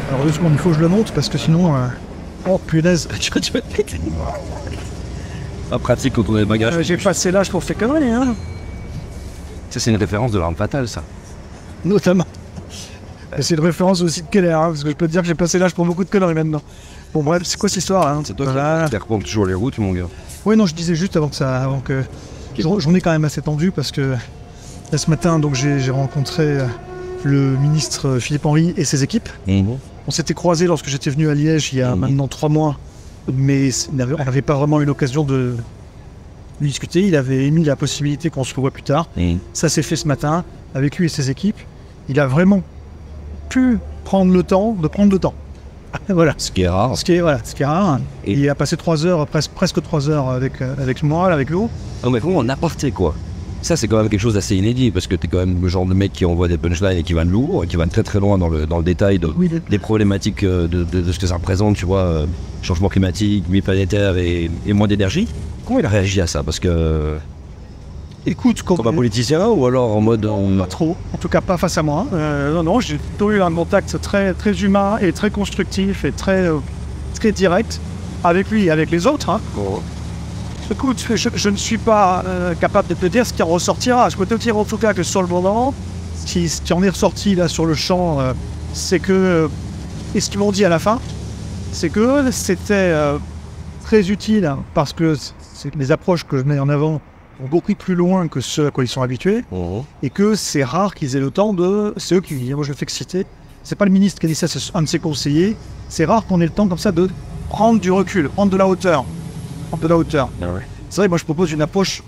Alors 2 secondes, il faut que je le monte parce que sinon... Oh punaise. Pas pratique quand on a des bagages. J'ai passé l'âge pour ces conneries, hein. Ça, c'est une référence de l'arme fatale, ça. Notamment. Et c'est une référence aussi de Keller, hein, parce que je peux te dire que j'ai passé l'âge pour beaucoup de conneries maintenant. Bon bref, c'est quoi cette histoire hein. C'est toi qui reprends toujours les routes, mon gars. Oui, non, je disais juste avant que j'en ai quand même assez tendu parce que là, ce matin, donc j'ai rencontré le ministre Philippe Henry et ses équipes. On s'était croisés lorsque j'étais venu à Liège il y a maintenant 3 mois, mais on n'avait pas vraiment eu l'occasion de discuter. Il avait émis la possibilité qu'on se revoie plus tard. Ça s'est fait ce matin avec lui et ses équipes. Il a vraiment pu prendre le temps de prendre le temps. Voilà. Ce qui est rare. Ce qui est rare. Et il a passé 3 heures, presque 3 heures avec moi, avec nous. Non mais vraiment n'importe quoi. Ça c'est quand même quelque chose d'assez inédit parce que t'es quand même le genre de mec qui envoie des punchlines et qui va de lourd et qui va très très loin dans le détail des problématiques de ce que ça représente, tu vois, changement climatique, vie planétaire et moins d'énergie. Comment il a réagi à ça? Parce que... Écoute, comme un politicien ou alors en mode... Pas trop, en tout cas pas face à moi. Non, j'ai plutôt eu un contact très, très humain et très constructif et très direct avec lui et avec les autres. Hein. Oh. Écoute, je ne suis pas capable de te dire ce qui en ressortira. Je peux te dire en tout cas que sur le moment, ce qui en est ressorti là sur le champ, c'est que... et ce qu'ils m'ont dit à la fin, c'est que c'était très utile parce que les approches que je mets en avant vont beaucoup plus loin que ceux à quoi ils sont habitués, et que c'est rare qu'ils aient le temps de... C'est eux qui disent, moi je le fais que citer, c'est pas le ministre qui a dit ça, c'est un de ses conseillers, c'est rare qu'on ait le temps comme ça de prendre du recul, prendre de la hauteur. C'est vrai, moi je propose une approche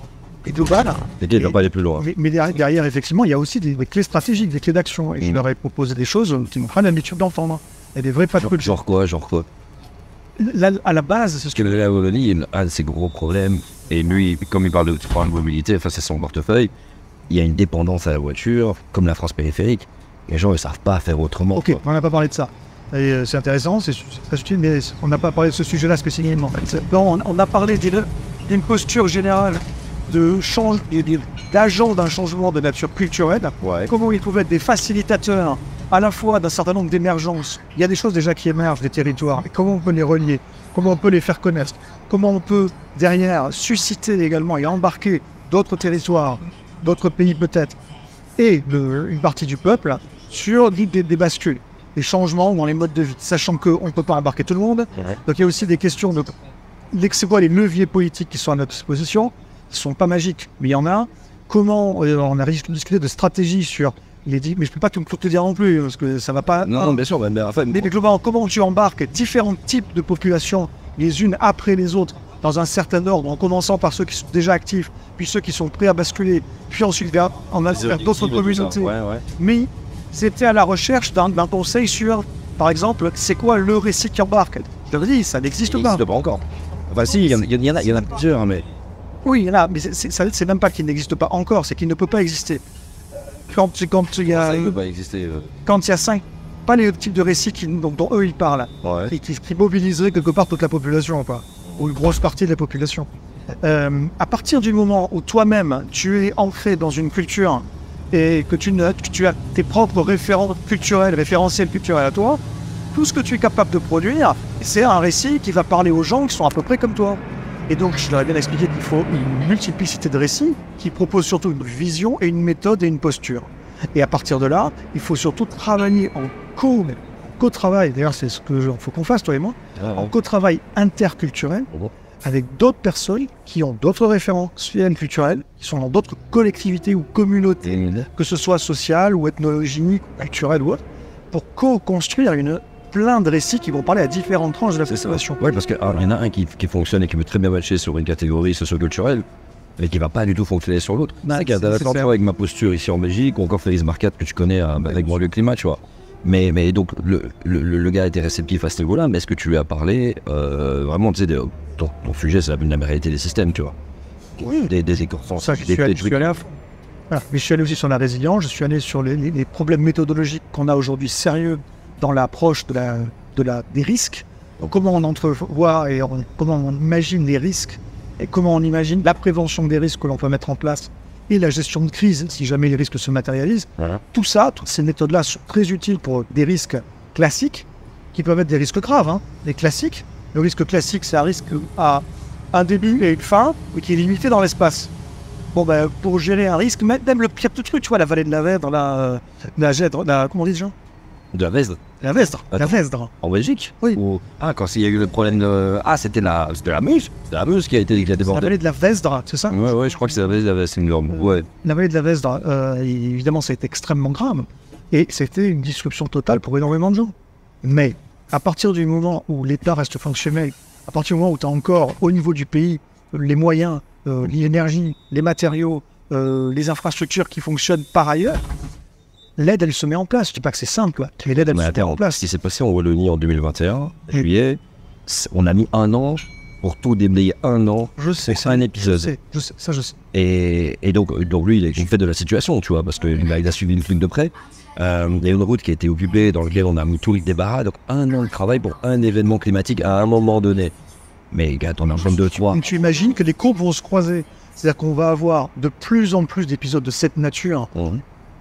globale. Les clés ne vont pas aller plus loin. Mais derrière, effectivement, il y a aussi des clés stratégiques, des clés d'action, et je leur ai proposé des choses qui m'ont pas l'habitude d'entendre. Et des vrais patrouilles. Genre quoi? Là, à la base, c'est ce que... La Wallonie, il a un de ses gros problèmes. Et lui, comme il parle de mobilité, enfin c'est son portefeuille, il y a une dépendance à la voiture, comme la France périphérique. Les gens ne savent pas faire autrement. Ok, on n'a pas parlé de ça. Et c'est intéressant, c'est très utile, mais on n'a pas parlé de ce sujet-là spécifiquement. Non, on a parlé d'une posture générale d'agent d'un changement de nature culturelle. Ouais. Comment ils pouvaient être des facilitateurs à la fois d'un certain nombre d'émergences. Il y a des choses déjà qui émergent des territoires. Et comment on peut les relier? Comment on peut les faire connaître? Comment on peut, derrière, susciter également et embarquer d'autres territoires, d'autres pays peut-être, et une partie du peuple sur des bascules, des changements dans les modes de vie, sachant qu'on ne peut pas embarquer tout le monde. Ouais. Donc il y a aussi des questions de... C'est quoi les leviers politiques qui sont à notre disposition? Ils ne sont pas magiques, mais il y en a. Comment on a discuté de stratégie sur... mais je ne peux pas tout te dire non plus, parce que ça ne va pas... Non, bien sûr, mais enfin... Mais globalement, comment tu embarques différents types de populations, les unes après les autres, dans un certain ordre, en commençant par ceux qui sont déjà actifs, puis ceux qui sont prêts à basculer, puis ensuite vers d'autres communautés. Ouais. Mais c'était à la recherche d'un conseil sur, par exemple, c'est quoi le récit qui embarque? Je te dis, ça n'existe pas. Il n'existe pas encore. Enfin si, il y en a plusieurs, mais... Oui, il y en a, mais c'est même pas qu'il n'existe pas encore, c'est qu'il ne peut pas exister. Quand il y a... Ça ne peut pas exister. Quand il y a 5, pas les types de récits dont eux ils parlent, et qui mobiliseraient quelque part toute la population, quoi, ou une grosse partie de la population. À partir du moment où toi-même tu es ancré dans une culture et que tu as tes propres référentiels culturels à toi, tout ce que tu es capable de produire, c'est un récit qui va parler aux gens qui sont à peu près comme toi. Et donc, je leur ai bien expliqué qu'il faut une multiplicité de récits qui proposent surtout une vision et une méthode et une posture. Et à partir de là, il faut surtout travailler en co-travail. D'ailleurs, c'est ce qu'il faut qu'on fasse, toi et moi. En co-travail interculturel avec d'autres personnes qui ont d'autres référentiels culturels, qui sont dans d'autres collectivités ou communautés, que ce soit sociales ou ethnologiques, culturelles ou autres, pour co-construire plein de récits qui vont parler à différentes tranches de la population. Oui, parce qu'il y en a un qui fonctionne et qui peut très bien matcher sur une catégorie socioculturelle, mais qui ne va pas du tout fonctionner sur l'autre. C'est qu'il y a d'accord avec ma posture ici en Belgique, ou encore Félix Marcat que tu connais avec moi le climat, tu vois. Mais donc le gars était réceptif à ce niveau-là, mais est-ce que tu lui as parlé vraiment, tu sais, ton sujet c'est la vulnérabilité des systèmes, tu vois. Oui. Des écorçants. Ça, je suis allé à fond. Voilà. Mais je suis allé aussi sur la résilience, je suis allé sur les problèmes méthodologiques qu'on a aujourd'hui sérieux dans l'approche des risques. Donc, comment on entrevoit et comment on imagine les risques et comment on imagine la prévention des risques que l'on peut mettre en place et la gestion de crise si jamais les risques se matérialisent. Voilà. Tout ça, toutes ces méthodes-là sont très utiles pour des risques classiques qui peuvent être des risques graves, hein, les classiques. Le risque classique, c'est un risque à un début et une fin, mais qui est limité dans l'espace. Bon, ben, pour gérer un risque, même le pire de truc, tu vois, la vallée de la Vèdre, comment on dit déjà? De la Vesdre. La Vesdre. La Vesdre. En Belgique? Oui. Quand il y a eu le problème de... c'était la Meuse. C'était la Meuse qui a débordé. La vallée de la Vesdre, c'est ça? Ouais, je crois que c'est la vallée de la Vesdre. Ouais. La vallée de la Vesdre, évidemment, ça a été extrêmement grave. Et c'était une disruption totale pour énormément de gens. Mais à partir du moment où l'État reste fonctionnel, à partir du moment où tu as encore, au niveau du pays, les moyens, l'énergie, les matériaux, les infrastructures qui fonctionnent par ailleurs, l'aide, elle se met en place. Je ne dis pas que c'est simple, mais l'aide, elle se met en place. Ce qui s'est passé en Wallonie en 2021, juillet, on a mis 1 an pour tout déblayer. 1 an. Je sais. C'est un épisode. Je sais. Et donc lui, il est fait de la situation, tu vois, parce qu'il a suivi une flic de près. Il y a une route qui a été occupée, dans laquelle on a mis tout le débarras. Donc 1 an de travail pour un événement climatique à un moment donné. Mais gars, on est en train de 3. Tu imagines que les courbes vont se croiser. C'est-à-dire qu'on va avoir de plus en plus d'épisodes de cette nature.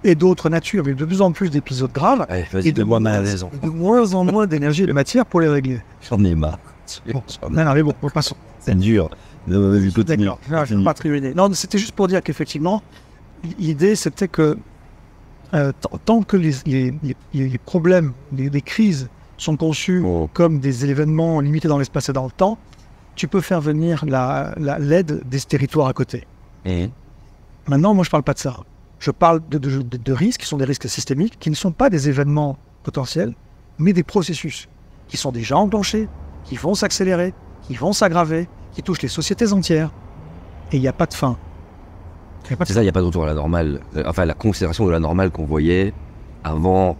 Et d'autres natures, mais de plus en plus d'épisodes graves, et de moins en moins d'énergie et de matière pour les régler. J'en ai marre. Mais bon, passons. C'est dur. D'accord, je ne vais pas te ruiner. Non, c'était juste pour dire qu'effectivement, l'idée c'était que tant que les problèmes, les crises sont conçus comme des événements limités dans l'espace et dans le temps, tu peux faire venir l'aide des territoires à côté. Maintenant, moi je ne parle pas de ça. Je parle de risques qui sont des risques systémiques, qui ne sont pas des événements potentiels, mais des processus qui sont déjà enclenchés, qui vont s'accélérer, qui vont s'aggraver, qui touchent les sociétés entières. Et il n'y a pas de fin. C'est ça, il n'y a pas de retour à la normale. Enfin, la considération de la normale qu'on voyait avant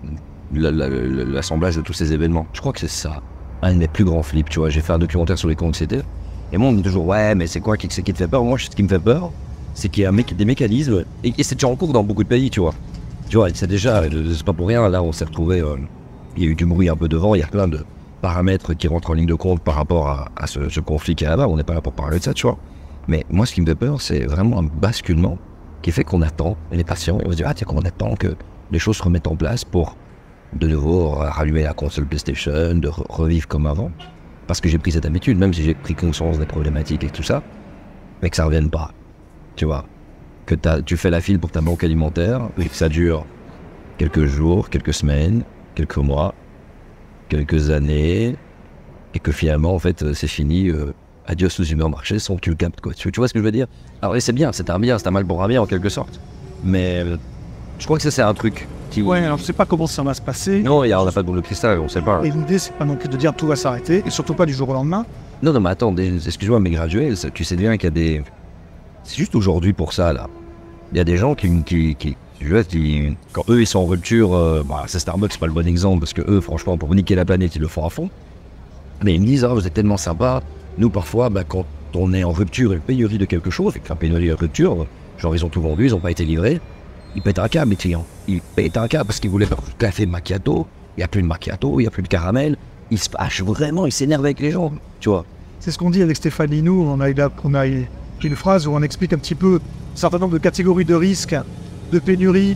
l'assemblage de tous ces événements. Je crois que c'est ça. Un de mes plus grands flips, tu vois. J'ai fait un documentaire sur les co-anxiétés. Et moi, on me dit toujours, ouais, mais c'est quoi qui te fait peur? Moi, ce qui me fait peur, c'est qu'il y a des mécanismes, et c'est déjà en cours dans beaucoup de pays, tu vois. Tu vois, c'est déjà, c'est pas pour rien, là, on s'est retrouvé, il y a eu du bruit un peu devant, il y a plein de paramètres qui rentrent en ligne de compte par rapport à ce conflit qui est là-bas, on n'est pas là pour parler de ça, tu vois. Mais moi, ce qui me fait peur, c'est vraiment un basculement qui fait qu'on attend, et les patients, on se dit, ah tiens, qu'on attend que les choses se remettent en place pour de nouveau rallumer la console PlayStation, de revivre comme avant. Parce que j'ai pris cette habitude, même si j'ai pris conscience des problématiques et tout ça, mais que ça revienne pas. Tu vois, que tu fais la file pour ta banque alimentaire, et que ça dure quelques jours, quelques semaines, quelques mois, quelques années, et que finalement, en fait, c'est fini, adieu au supermarché sans que tu le captes, quoi. Tu vois ce que je veux dire? Alors, c'est bien, c'est un bien, c'est un mal pour un bien, en quelque sorte. Mais je crois que ça, c'est un truc qui... Ouais, alors je sais pas comment ça va se passer. Non, on n'a pas de boule de cristal, on sait pas. Et l'idée, c'est pas non plus de dire tout va s'arrêter, et surtout pas du jour au lendemain. Non, mais attends, excuse-moi, mais graduel, tu sais bien qu'il y a des... C'est juste aujourd'hui pour ça, là. Il y a des gens qui quand eux, ils sont en rupture, c'est Starbucks, c'est pas le bon exemple, parce que eux, franchement, pour niquer la planète, ils le font à fond. Mais ils me disent, vous êtes tellement sympa. Nous, parfois, quand on est en rupture, une pénurie de quelque chose, et qu'un pénurie de rupture, genre, ils ont tout vendu, ils n'ont pas été livrés, ils pètent un câble, les clients. Ils pètent un câble parce qu'ils voulaient faire du café macchiato, il n'y a plus de macchiato, il n'y a plus de caramel. Ils se fâchent vraiment, ils s'énervent avec les gens, tu vois. C'est ce qu'on dit avec Stéphane Linou, on a une phrase où on explique un petit peu un certain nombre de catégories de risques, de pénuries,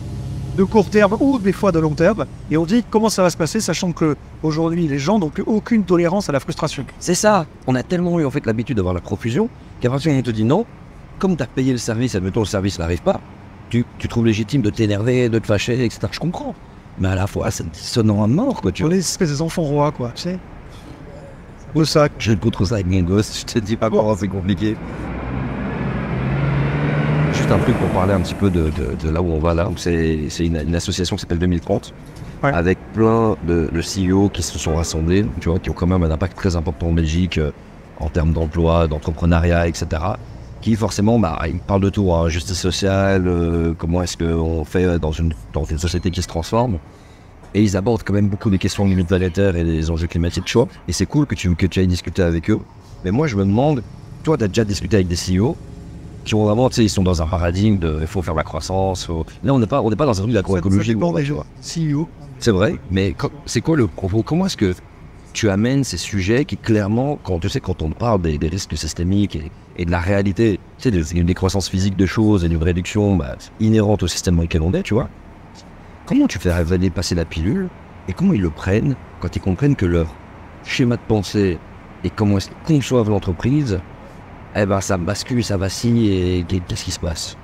de court terme ou des fois de long terme. Et on dit comment ça va se passer, sachant qu'aujourd'hui, les gens n'ont plus aucune tolérance à la frustration. C'est ça. On a tellement eu en fait l'habitude d'avoir la profusion qu'à partir du moment où on te dit non, comme tu as payé le service, admettons le service n'arrive pas, tu trouves légitime de t'énerver, de te fâcher, etc. Je comprends. Mais à la fois, c'est sonnant à mort, quoi. Tu vois, les espèces des enfants rois, quoi, tu sais. Le sac. Je ne contre ça avec mes gosses, je te dis pas comment c'est compliqué. Juste un truc pour parler un petit peu de là où on va là. C'est une association qui s'appelle 2030, avec plein de CEO qui se sont rassemblés, tu vois, qui ont quand même un impact très important en Belgique en termes d'emploi, d'entrepreneuriat, etc. Qui forcément, ils parlent de tout, hein, justice sociale, comment est-ce qu'on fait dans une société qui se transforme. Et ils abordent quand même beaucoup des questions limites planétaires et des enjeux climatiques, tu vois. Et c'est cool que tu ailles discuter avec eux. Mais moi, je me demande, toi, tu as déjà discuté avec des CEO qui ont vraiment, tu sais, ils sont dans un paradigme de il faut faire la croissance. Là, on n'est pas dans un truc d'agroécologie. CEO. C'est vrai, mais c'est quoi le propos? Comment est-ce que tu amènes ces sujets qui, clairement, quand on parle des risques systémiques et de la réalité, tu sais, d'une décroissance physique de choses et d'une réduction inhérente au système dans lequel on est, tu vois. Comment tu fais passer la pilule Et comment ils le prennent quand ils comprennent que leur schéma de pensée et comment ils conçoivent l'entreprise, eh ben ça bascule, ça vacille et qu'est-ce qui se passe?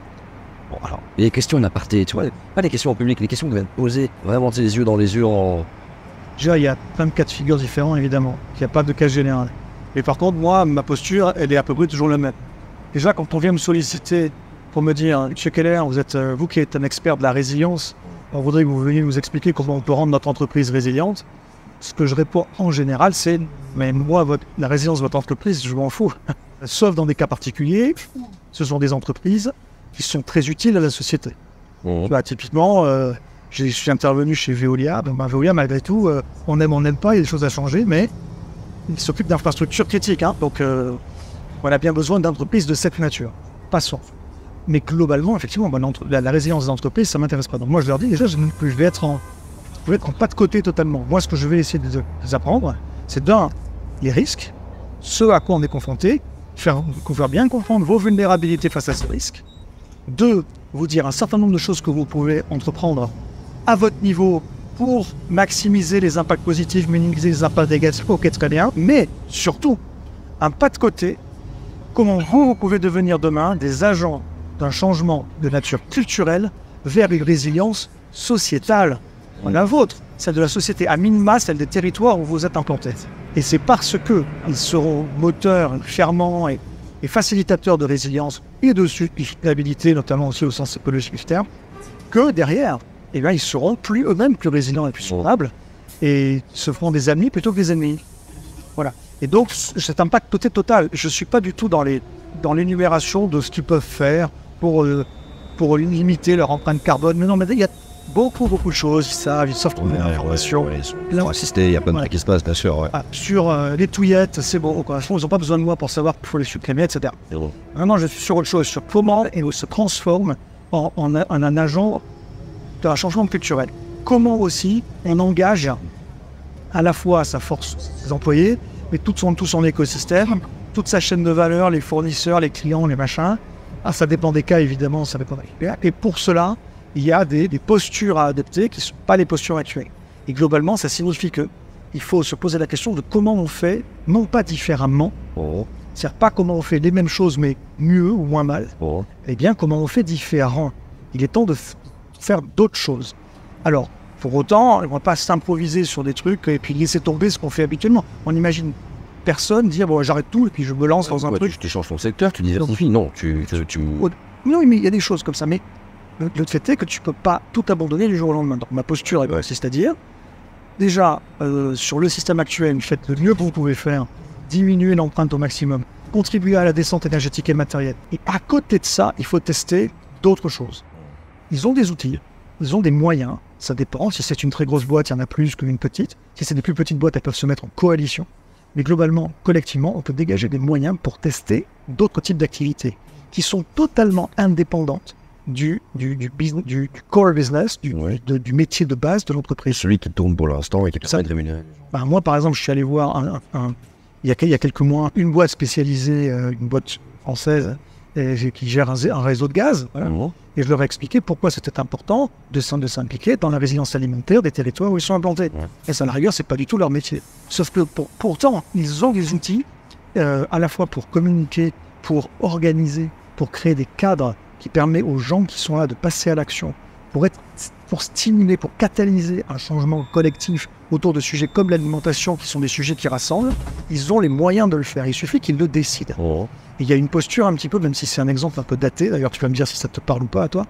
Bon, alors, il y a des questions en aparté, tu vois, pas des questions en public, les questions qu'on vient de poser, vraiment les yeux dans les yeux en... Déjà, il y a plein de cas de figure différents, évidemment. Il n'y a pas de cas général. Mais par contre, moi, ma posture, elle est à peu près toujours la même. Déjà, quand on vient me solliciter pour me dire, M. Keller, vous êtes, vous qui êtes un expert de la résilience, on voudrait que vous veniez nous expliquer comment on peut rendre notre entreprise résiliente. Ce que je réponds en général, c'est, mais moi, la résilience de votre entreprise, je m'en fous. Sauf dans des cas particuliers, ce sont des entreprises qui sont très utiles à la société. Tu vois, typiquement, je suis intervenu chez Veolia. Veolia, malgré tout, on aime, on n'aime pas, il y a des choses à changer, mais il s'occupe d'infrastructures critiques. Donc, on a bien besoin d'entreprises de cette nature. Passons. Mais globalement, effectivement, la résilience des entreprises, ça ne m'intéresse pas. Donc moi, je leur dis déjà, je vais être en pas de côté totalement. Moi, ce que je vais essayer de les apprendre, c'est les risques, ce à quoi on est confronté, faire bien comprendre vos vulnérabilités face à ces risques. 2, vous dire un certain nombre de choses que vous pouvez entreprendre à votre niveau pour maximiser les impacts positifs, minimiser les impacts négatifs, ok, très bien. Mais surtout, un pas de côté, comment vous pouvez devenir demain des agents d'un changement de nature culturelle vers une résilience sociétale. La vôtre, celle de la société, à minima, celle des territoires où vous êtes implantés. Et c'est parce qu'ils seront moteurs, ferments et facilitateurs de résilience et de soutenabilité, notamment aussi au sens écologique du terme, que derrière, eh bien, ils seront eux-mêmes plus résilients et plus soutenables et se feront des amis plutôt que des ennemis. Voilà. Et donc, cet impact total, je ne suis pas du tout dans l'énumération de ce qu'ils peuvent faire pour limiter leur empreinte carbone. Mais non, mais il y a beaucoup de choses, ils savent trouver l'information. Pour assister, il y a plein de trucs qui se passent, bien sûr. Sur les touillettes, c'est bon, quoi. Ils n'ont pas besoin de moi pour savoir qu'il faut les supprimer, etc. Vraiment, je suis sur autre chose, sur comment ils se transforment en un agent d'un changement culturel. Comment aussi on engage à la fois sa force, ses employés, mais tout son écosystème, toute sa chaîne de valeur, les fournisseurs, les clients, les machins. Ça dépend des cas, évidemment, ça dépend des cas. Et pour cela, il y a des postures à adopter qui ne sont pas les postures actuelles. Et globalement, ça signifie qu'il faut se poser la question de comment on fait, non pas différemment, c'est-à-dire pas comment on fait les mêmes choses, mais mieux ou moins mal, et bien comment on fait différent. Il est temps de faire d'autres choses. Alors, pour autant, on ne va pas s'improviser sur des trucs et puis laisser tomber ce qu'on fait habituellement. On imagine personne dire bon, j'arrête tout et puis je me lance dans un truc. Tu changes ton secteur, tu diversifies. Non, non, mais il y a des choses comme ça. Mais le fait est que tu ne peux pas tout abandonner du jour au lendemain. Donc ma posture est c'est-à-dire, déjà, sur le système actuel, faites le mieux que vous pouvez faire, diminuer l'empreinte au maximum, contribuer à la descente énergétique et matérielle. Et à côté de ça, il faut tester d'autres choses. Ils ont des outils, ils ont des moyens, ça dépend. Si c'est une très grosse boîte, il y en a plus qu'une petite. Si c'est des plus petites boîtes, elles peuvent se mettre en coalition. Mais globalement, collectivement, on peut dégager des moyens pour tester d'autres types d'activités qui sont totalement indépendantes du core business, du métier de base de l'entreprise. Celui qui tourne pour l'instant et qui permet de rémunérer. Moi, par exemple, je suis allé voir il y a quelques mois une boîte spécialisée, une boîte française qui gère un réseau de gaz. Voilà. Et je leur ai expliqué pourquoi c'était important de s'impliquer dans la résilience alimentaire des territoires où ils sont implantés. Et ça, à la rigueur, c'est pas du tout leur métier. Sauf que pourtant, ils ont des outils à la fois pour communiquer, pour organiser, pour créer des cadres qui permettent aux gens qui sont là de passer à l'action, pour stimuler, pour catalyser un changement collectif autour de sujets comme l'alimentation, qui sont des sujets qui rassemblent. Ils ont les moyens de le faire. Il suffit qu'ils le décident. Il y a une posture un petit peu, même si c'est un exemple un peu daté, d'ailleurs tu vas me dire si ça te parle ou pas à toi,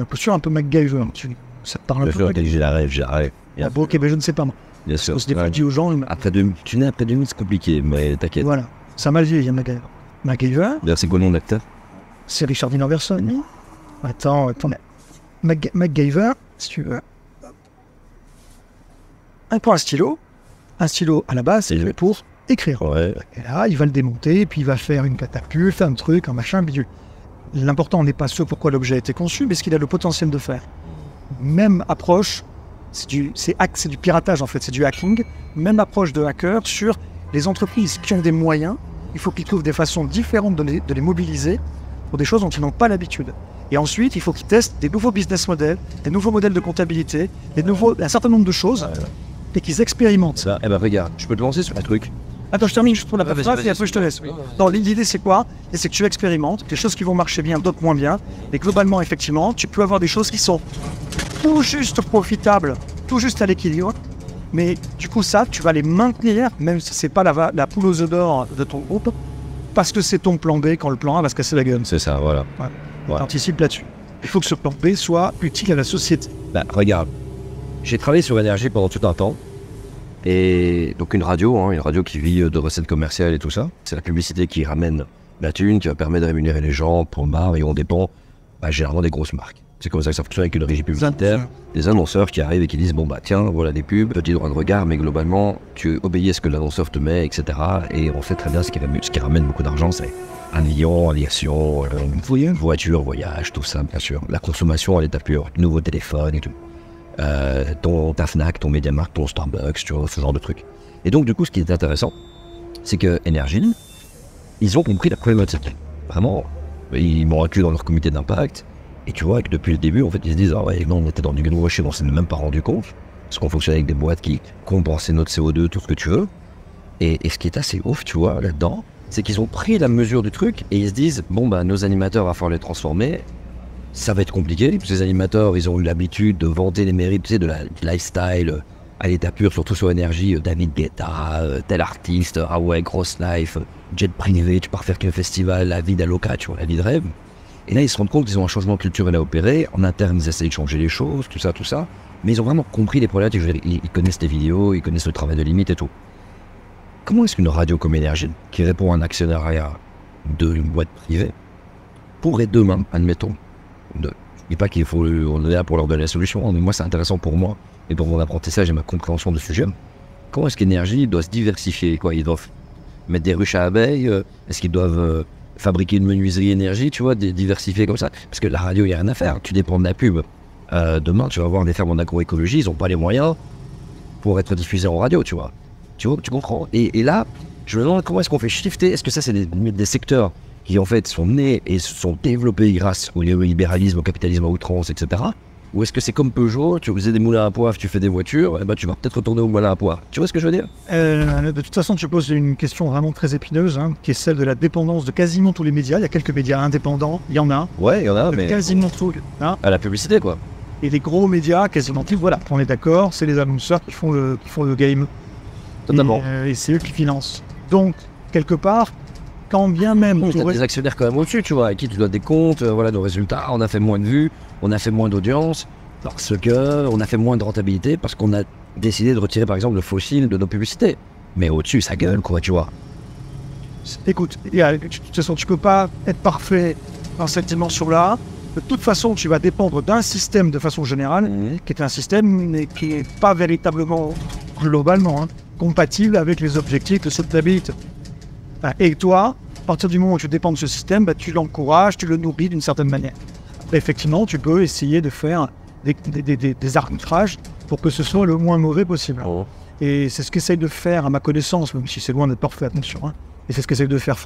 posture un peu MacGyver. Ça te parle un peu? J'ai la rêve. Ah bon, ok, mais je ne sais pas moi. Bien sûr. C'est des dit aux gens. Après 2000, c'est compliqué, mais t'inquiète. Voilà, ça m'a vieilli, MacGyver. MacGyver. D'ailleurs, c'est quoi le nom de l'acteur? C'est Richard Dean Anderson. Attends. MacGyver, si tu veux. Un stylo à la base, c'est fait pour écrire. Et là, il va le démonter, puis il va faire une catapulte, un truc, un machin, bidule. L'important n'est pas ce pourquoi l'objet a été conçu, mais ce qu'il a le potentiel de faire. Même approche, c'est du piratage en fait, c'est du hacking. Même approche de hacker sur les entreprises qui ont des moyens. Il faut qu'ils trouvent des façons différentes de les mobiliser pour des choses dont ils n'ont pas l'habitude. Et ensuite, il faut qu'ils testent des nouveaux business models, des nouveaux modèles de comptabilité, un certain nombre de choses, et qu'ils expérimentent. Ça, eh ben regarde, je peux te lancer sur un truc. Attends, je termine juste pour la phrase et après je te laisse. Non, l'idée c'est quoi? C'est que tu expérimentes, des choses qui vont marcher bien, d'autres moins bien. Et globalement, effectivement, tu peux avoir des choses qui sont tout juste profitables, tout juste à l'équilibre. Mais du coup, ça, tu vas les maintenir, même si c'est pas la poule aux œufs d'or de ton groupe, parce que c'est ton plan B quand le plan A va se casser la gueule. C'est ça, voilà. Ouais. T'anticipes là-dessus. Il faut que ce plan B soit utile à la société. Bah, regarde, j'ai travaillé sur l'énergie pendant tout un temps. Et donc une radio qui vit de recettes commerciales et tout ça. C'est la publicité qui ramène la thune, qui va permettre de rémunérer les gens pour le bar, et on dépend généralement des grosses marques. C'est comme ça que ça fonctionne avec une régie publicitaire. Des annonceurs qui arrivent et qui disent bon bah tiens, voilà des pubs, petit droit de regard, mais globalement tu obéis à ce que l'annonceur te met, etc. Et on sait très bien ce qui ramène beaucoup d'argent, c'est 1 million, aviation, voiture, voyage, tout ça bien sûr. La consommation à l'état pur, nouveau téléphone et tout. Ta Fnac, ton MediaMarkt, ton Starbucks, tu vois, ce genre de trucs. Et donc du coup ce qui est intéressant, c'est que Energy, ils ont compris la problématique. Vraiment, ils m'ont inclus dans leur comité d'impact. Et tu vois que depuis le début, en fait, ils se disent ah ouais, non, on était dans du greenwashing, on s'est même pas rendu compte. Parce qu'on fonctionne avec des boîtes qui compensaient notre CO2, tout ce que tu veux. Et ce qui est assez ouf, tu vois, là-dedans, c'est qu'ils ont pris la mesure du truc et ils se disent bon bah nos animateurs, il va falloir les transformer. Ça va être compliqué, parce que les animateurs, ils ont eu l'habitude de vanter les mérites, tu sais, du lifestyle à l'état pur, surtout sur énergie, David Guetta, tel artiste, ah ouais, grosse life, jet privé, tu pars faire qu'un festival, la vie d'Aloca, tu vois, la vie de rêve. Et là, ils se rendent compte qu'ils ont un changement culturel à opérer. En interne, ils essayent de changer les choses, tout ça. Mais ils ont vraiment compris les problématiques. Ils connaissent les vidéos, ils connaissent le travail de limite et tout. Comment est-ce qu'une radio comme Énergie, qui répond à un actionnariat d'une boîte privée, pourrait demain, admettons, je ne dis pas on est là pour leur donner la solution, mais moi, c'est intéressant pour moi et pour mon apprentissage et ma compréhension du sujet. Comment est-ce qu'Énergie doit se diversifier, quoi? Ils doivent mettre des ruches à abeilles? Est-ce qu'ils doivent fabriquer une menuiserie énergie, tu vois, diversifier comme ça? Parce que la radio, il n'y a rien à faire. Tu dépends de la pub. Demain, tu vas voir des fermes en agroécologie, ils n'ont pas les moyens pour être diffusés en radio, tu vois. Tu comprends? Et là, je me demande comment est-ce qu'on fait shifter. Est-ce que ça, c'est des secteurs qui, en fait, sont nés et se sont développés grâce au néolibéralisme, au capitalisme à outrance, etc. Ou est-ce que c'est comme Peugeot, tu faisais des moulins à poivre, tu fais des voitures, et ben tu vas peut-être retourner au moulin à poivre. Tu vois ce que je veux dire? De toute façon, tu poses une question vraiment très épineuse, qui est celle de la dépendance de quasiment tous les médias. Il y a quelques médias indépendants, il y en a. Ouais, il y en a, mais quasiment tous. À la publicité, quoi. Et les gros médias, quasiment tous, voilà, on est d'accord, c'est les annonceurs qui font le game. Totalement. Et c'est eux qui financent. Donc, quelque part, quand bien même... Tu as des actionnaires quand même au-dessus, tu vois, à qui tu dois des comptes, voilà nos résultats, on a fait moins de vues, on a fait moins d'audience, parce qu'on a fait moins de rentabilité, parce qu'on a décidé de retirer par exemple le fossile de nos publicités. Mais au-dessus, ça gueule, quoi, tu vois. Écoute, de toute façon, tu peux pas être parfait dans cette dimension-là. De toute façon, tu vas dépendre d'un système de façon générale, qui est un système mais qui n'est pas véritablement, globalement, compatible avec les objectifs de soutenabilité. Et toi, à partir du moment où tu dépends de ce système, tu l'encourages, tu le nourris d'une certaine manière. Effectivement, tu peux essayer de faire des arbitrages pour que ce soit le moins mauvais possible. Et c'est ce qu'essaye de faire, à ma connaissance, même si c'est loin d'être parfait, attention. Et c'est ce qu'essaye de faire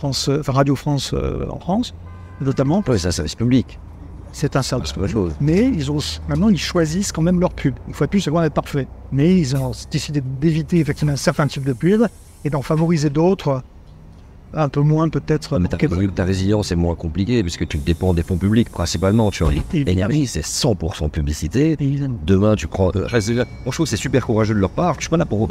Radio France en France, notamment. Oui, c'est un service public. C'est un service public. Mais maintenant, ils choisissent quand même leur pub. Une fois de plus, c'est loin d'être parfait. Mais ils ont décidé d'éviter effectivement un certain type de pub et d'en favoriser d'autres. Un peu moins peut-être. Mais ta résilience est moins compliquée puisque tu dépends des fonds publics principalement. Tu vois, Énergie, c'est 100% publicité. Demain, tu prends. Moi, je trouve que c'est super courageux de leur part. Je suis pas là pour,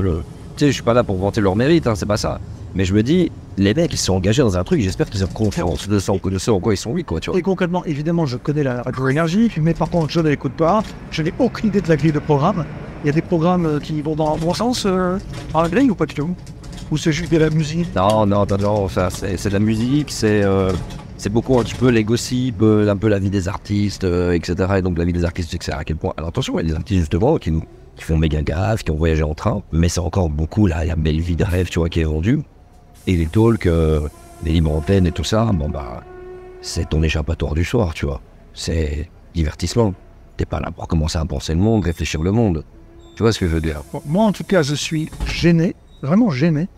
je suis pas là pour vanter leur mérite. C'est pas ça. Mais je me dis, les mecs, ils se sont engagés dans un truc. J'espère qu'ils ont confiance de ce en quoi ils sont, quoi. Tu vois. Et concrètement, évidemment, je connais la radio énergie, mais par contre, je ne l'écoute pas. Je n'ai aucune idée de la grille de programme. Il y a des programmes qui vont dans le bon sens en grille ou pas du tout? Ou c'est juste de la musique? Non, ça, c'est de la musique, c'est beaucoup un petit peu les gossips, un peu la vie des artistes, etc. Et donc la vie des artistes, etc. À quel point. Alors attention, il y a des artistes justement qui font méga gaffe, qui ont voyagé en train, mais c'est encore beaucoup la belle vie de rêve, tu vois, qui est vendue. Et les talks, les libres antennes et tout ça, c'est ton échappatoire du soir, tu vois. C'est divertissement. T'es pas là pour commencer à penser le monde, réfléchir le monde. Tu vois ce que je veux dire? Moi, en tout cas, je suis gêné. Vraiment gêné,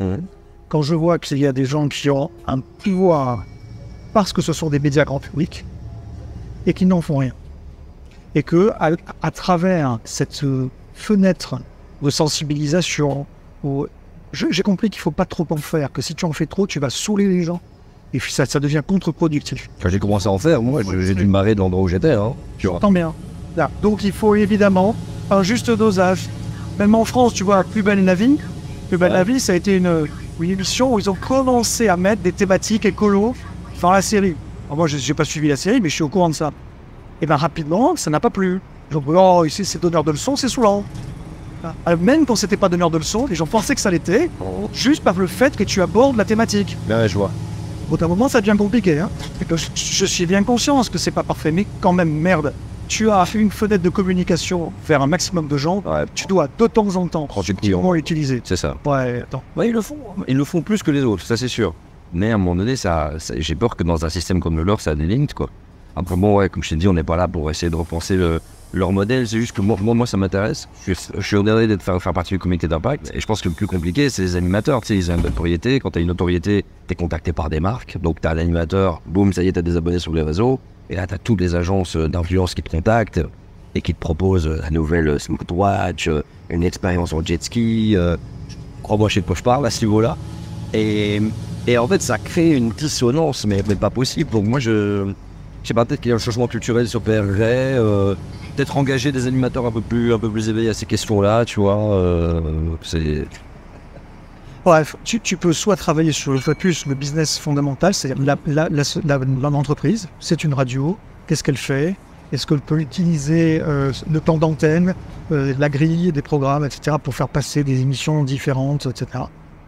quand je vois qu'il y a des gens qui ont un pouvoir parce que ce sont des médias grand public et qu'ils n'en font rien. Et que à travers cette fenêtre de sensibilisation, j'ai compris qu'il ne faut pas trop en faire, que si tu en fais trop, tu vas saouler les gens. Et puis ça devient contre-productif. Quand j'ai commencé à en faire, moi, j'ai dû me marrer de l'endroit où j'étais. Hein, tant bien. Là. Donc il faut évidemment un juste dosage. Même en France, tu vois, Plus belle la vie. Plus belle la vie, ça a été une émission où ils ont commencé à mettre des thématiques écolo dans la série. Alors moi, je n'ai pas suivi la série, mais je suis au courant de ça. Et bien rapidement, ça n'a pas plu. Donc, oh, ici, c'est donneur de leçons, c'est saoulant. Même quand c'était pas donneur de leçons, les gens pensaient que ça l'était, juste par le fait que tu abordes la thématique. Ben, je vois. Au bout d'un moment, ça devient compliqué. Hein. Je suis bien conscient que c'est pas parfait, mais quand même, merde. Tu as fait une fenêtre de communication vers un maximum de gens, tu dois de temps en temps l'utiliser. C'est ça. Ouais, attends. Ouais, ils le font plus que les autres, ça c'est sûr. Mais à un moment donné, j'ai peur que dans un système comme le leur, ça a des limites, quoi. Après, bon, ouais, comme je t'ai dit, on n'est pas là pour essayer de repenser leur modèle, c'est juste que moi ça m'intéresse. Je suis honoré de faire partie du comité d'impact. Et je pense que le plus compliqué, c'est les animateurs. Tu sais, ils ont une notoriété. Quand tu as une notoriété, tu es contacté par des marques. Donc tu as un animateur, boum, ça y est, tu as des abonnés sur les réseaux. Et là, tu as toutes les agences d'influence qui te contactent et qui te proposent la nouvelle smartwatch, une expérience en jet ski. Crois-moi, je sais de quoi je parle à ce niveau-là. Et en fait, ça crée une dissonance, mais pas possible. Donc moi, je sais pas, peut-être qu'il y a un changement culturel sur PRG, peut-être engager des animateurs un peu plus éveillés à ces questions-là, tu vois. C'est... Bref, tu peux soit travailler sur le focus, le business fondamental, c'est-à-dire l'entreprise, c'est une radio, qu'est-ce qu'elle fait, est-ce qu'elle peut utiliser le temps d'antenne, la grille des programmes, etc., pour faire passer des émissions différentes, etc.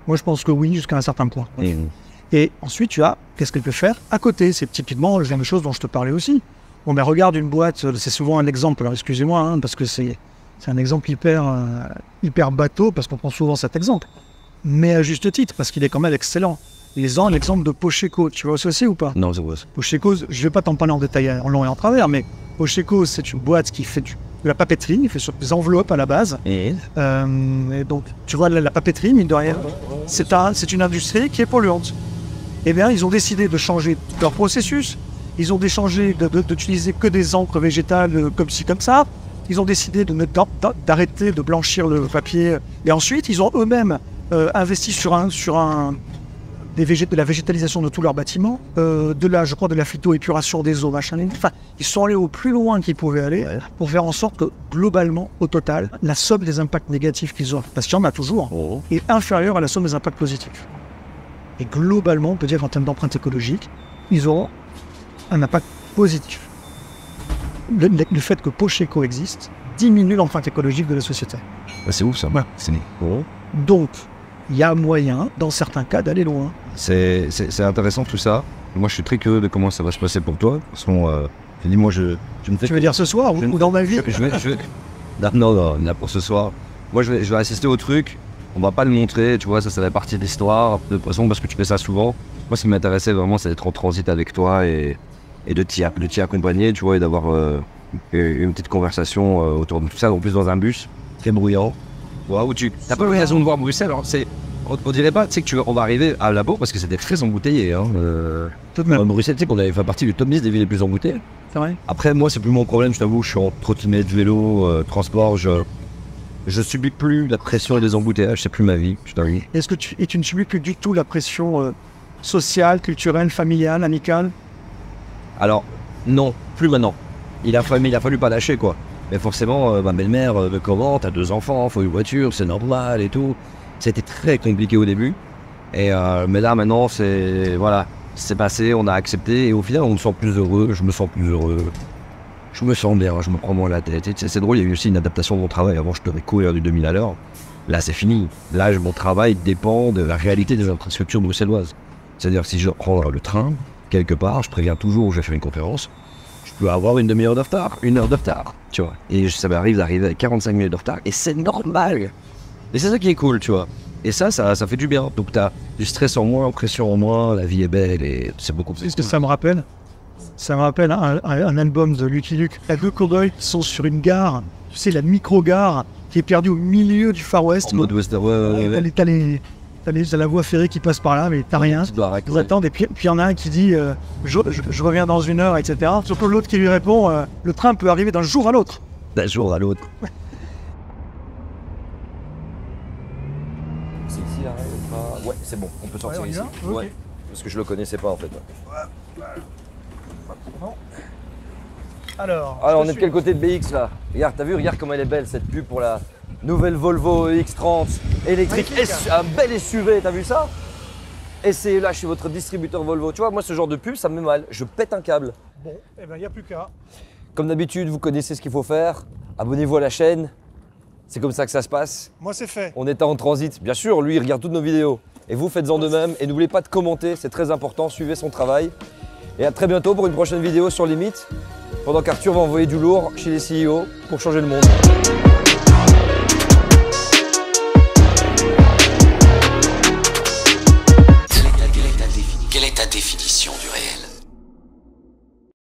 Moi, je pense que oui, jusqu'à un certain point. Et ensuite, tu as, qu'est-ce qu'elle peut faire à côté? C'est typiquement le genre de choses dont je te parlais aussi. Bon, mais regarde une boîte, c'est souvent un exemple, alors excusez-moi, hein, parce que c'est un exemple hyper bateau, parce qu'on prend souvent cet exemple. Mais à juste titre, parce qu'il est quand même excellent. Ils ont l'exemple de Pocheco, tu vois ce que c'est ou pas? Non, c'est quoi? Pocheco, je ne vais pas t'en parler en détail, en long et en travers, mais Pocheco, c'est une boîte qui fait de la papeterie, il fait sur des enveloppes à la base. Et donc, tu vois, la papeterie, mine de rien, c'est une industrie qui est polluante. Eh bien, ils ont décidé de changer leur processus. Ils ont décidé d'utiliser que des encres végétales comme ci, comme ça. Ils ont décidé d'arrêter de blanchir le papier. Et ensuite, ils ont eux-mêmes investi sur de la végétalisation de tous leurs bâtiments, je crois, de la phytoépuration des eaux, machin. Enfin, ils sont allés au plus loin qu'ils pouvaient aller pour faire en sorte que, globalement, au total, la somme des impacts négatifs qu'ils ont, parce qu'il y en a toujours, est inférieure à la somme des impacts positifs. Et globalement, on peut dire qu'en termes d'empreinte écologique, ils auront un impact positif. Le fait que Pocheco existe diminue l'empreinte écologique de la société. C'est ouf ça. Ouais. Donc, il y a moyen, dans certains cas, d'aller loin. C'est intéressant tout ça. Moi, je suis très curieux de comment ça va se passer pour toi. Parce que dis-moi, je me fais... Tu veux dire ce soir ou dans ma vie? Non, là pour ce soir. Moi, je vais assister au truc. On va pas le montrer, tu vois, ça fait partie de l'histoire. De toute façon, parce que tu fais ça souvent. Moi, ce qui m'intéressait vraiment, c'est d'être en transit avec toi et de t'y accompagner, tu vois, et d'avoir une petite conversation autour de tout ça. En plus, dans un bus très bruyant. Où tu n'as pas l'occasion de voir Bruxelles. Alors, on dirait pas, tu sais, on va arriver à Labo parce que c'était très embouteillé. Hein, tout de même. Bruxelles, tu sais qu'on avait fait partie du top 10 des villes les plus embouteillées. C'est vrai. Après, moi, c'est plus mon problème, je t'avoue. Je suis en trottinette, vélo, transport. Je subis plus la pression et les embouteillages, c'est plus ma vie, je t'avoue. Est-ce que tu ne subis plus du tout la pression sociale, culturelle, familiale, amicale? Alors, non, plus maintenant. Il a fallu pas lâcher, quoi. Mais forcément, ma belle-mère me commente, t'as 2 enfants, faut une voiture, c'est normal et tout. C'était très compliqué au début. Mais là, maintenant, c'est passé, on a accepté. Et au final, on me sent plus heureux, je me sens plus heureux. Je me sens bien, je me prends moins la tête. C'est drôle, il y a eu aussi une adaptation de mon travail. Avant, je devais courir du 2000 à l'heure. Là, c'est fini. Là, mon travail dépend de la réalité des infrastructures bruxelloises. C'est-à-dire, si je prends le train, quelque part, je préviens toujours où je vais faire une conférence, je peux avoir une demi-heure de retard, 1 heure de retard, tu vois. Et ça m'arrive d'arriver avec 45 minutes de retard, et c'est normal. Et c'est ça qui est cool, tu vois. Et ça fait du bien. Donc, t'as du stress en moins, pression en moins, la vie est belle, et c'est beaucoup plus. Est-ce que ça me rappelle un album de Lucky Luke. Les 2 cowboys sont sur une gare, tu sais, la micro-gare qui est perdue au milieu du Far West. En mode West, ouais. t'as la voie ferrée qui passe par là, mais t'as rien. Vous attendez, et puis il y en a un qui dit je reviens dans 1 heure, etc. Surtout l'autre qui lui répond le train peut arriver d'un jour à l'autre. D'un jour à l'autre. C'est ici l'arrêt pas... Ouais, c'est bon, on peut sortir ici. Okay. Ouais, parce que je le connaissais pas en fait. Bon. Alors on est de quel côté de BX là? Regarde, t'as vu, regarde comme elle est belle cette pub pour la nouvelle Volvo X30 électrique. Un bel SUV, t'as vu ça? Essayez là chez votre distributeur Volvo. Tu vois, moi ce genre de pub, ça me met mal. Je pète un câble. Bon, et ben il n'y a plus qu'à. Comme d'habitude, vous connaissez ce qu'il faut faire. Abonnez-vous à la chaîne. C'est comme ça que ça se passe. Moi, c'est fait. On était en transit. Bien sûr, lui, il regarde toutes nos vidéos. Et vous, faites-en de même. Et n'oubliez pas de commenter, c'est très important. Suivez son travail. Et à très bientôt pour une prochaine vidéo sur Limite. Pendant qu'Arthur va envoyer du lourd chez les CEO pour changer le monde. Quelle est ta définition du réel ?